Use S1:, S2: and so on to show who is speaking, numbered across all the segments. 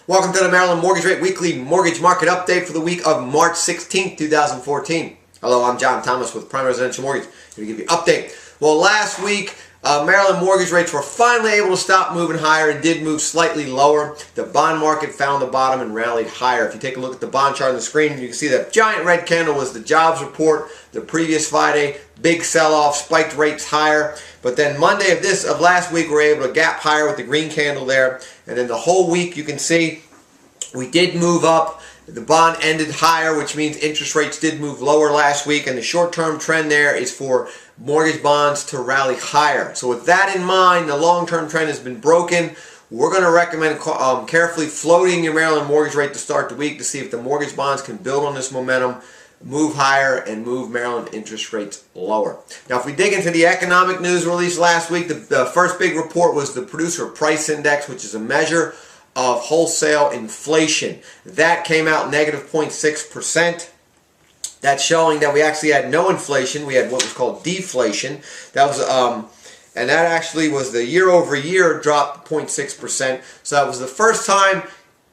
S1: Welcome to the Maryland Mortgage Rate Weekly Mortgage Market Update for the week of March 16th, 2014. Hello, I'm John Thomas with Prime Residential Mortgage, here to give you an update. Well, last week, Maryland mortgage rates were finally able to stop moving higher and did move slightly lower. The bond market found the bottom and rallied higher. If you take a look at the bond chart on the screen, you can see that giant red candle was the jobs report the previous Friday. Big sell-off, spiked rates higher. But then Monday of last week, we were able to gap higher with the green candle there. And then the whole week, you can see we did move up. The bond ended higher, which means interest rates did move lower last week. And the short-term trend there is for mortgage bonds to rally higher. So with that in mind, the long-term trend has been broken. We're going to recommend carefully floating your Maryland mortgage rate to start the week to see if the mortgage bonds can build on this momentum, move higher, and move Maryland interest rates lower. Now, if we dig into the economic news released last week, the first big report was the Producer Price Index, which is a measure of wholesale inflation. That came out negative 0.6%. That's showing that we actually had no inflation. We had what was called deflation. That was and that actually was the year-over-year drop 0.6%. So that was the first time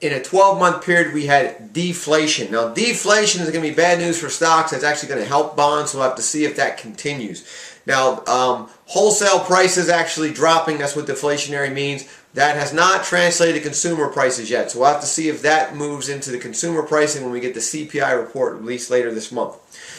S1: in a 12-month period we had deflation. Now, deflation is going to be bad news for stocks. That's actually going to help bonds, so we'll have to see if that continues. Now, wholesale prices actually dropping, that's what deflationary means. That has not translated to consumer prices yet, so we'll have to see if that moves into the consumer pricing when we get the CPI report released later this month.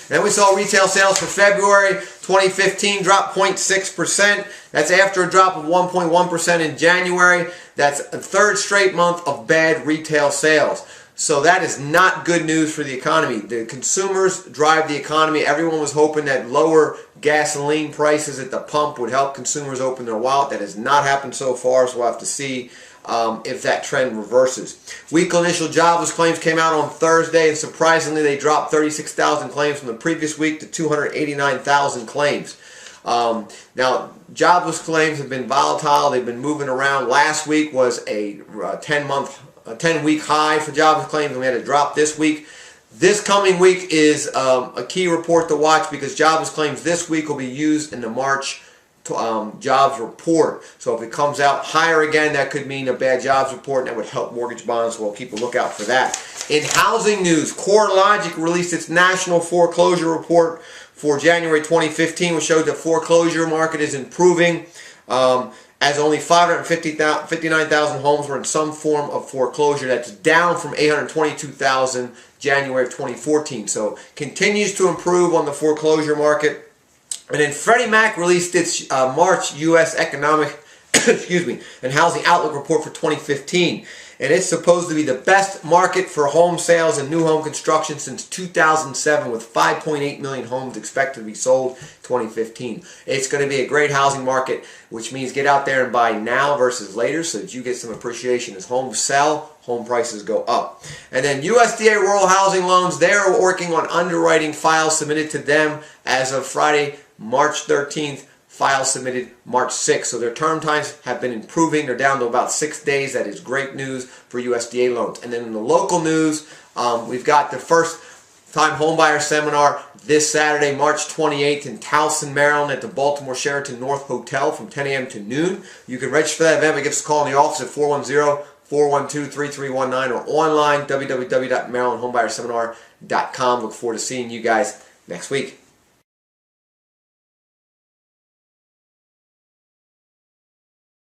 S1: And then we saw retail sales for February 2015 drop 0.6%. That's after a drop of 1.1% in January. That's a third straight month of bad retail sales. So that is not good news for the economy. The consumers drive the economy. Everyone was hoping that lower gasoline prices at the pump would help consumers open their wallet. That has not happened so far, so we'll have to see if that trend reverses. Weekly initial jobless claims came out on Thursday, and surprisingly they dropped 36,000 claims from the previous week to 289,000 claims. Now, jobless claims have been volatile. They've been moving around. Last week was a 10-week high for jobless claims, and we had a drop this week. This coming week is a key report to watch because jobless claims this week will be used in the March jobs report. So if it comes out higher again, that could mean a bad jobs report, and that would help mortgage bonds, so we'll keep a lookout for that. In housing news, CoreLogic released its national foreclosure report for January 2015, which showed the foreclosure market is improving, as only 559,000 homes were in some form of foreclosure. That's down from 822,000 January of 2014. So continues to improve on the foreclosure market. And then Freddie Mac released its March U.S. economic and housing outlook report for 2015. And it's supposed to be the best market for home sales and new home construction since 2007, with 5.8 million homes expected to be sold 2015. It's going to be a great housing market, which means get out there and buy now versus later so that you get some appreciation as homes sell, home prices go up. And then USDA rural housing loans, they're working on underwriting files submitted to them as of Friday, March 13th. Files submitted March 6th. So their term times have been improving. They're down to about 6 days. That is great news for USDA loans. And then in the local news, we've got the first time homebuyer seminar this Saturday, March 28th in Towson, Maryland at the Baltimore Sheraton North Hotel from 10 a.m. to noon. You can register for that event by giving us a call in the office at 410-412-3319 or online, www.marylandhomebuyerSeminar.com. Look forward to seeing you guys next week.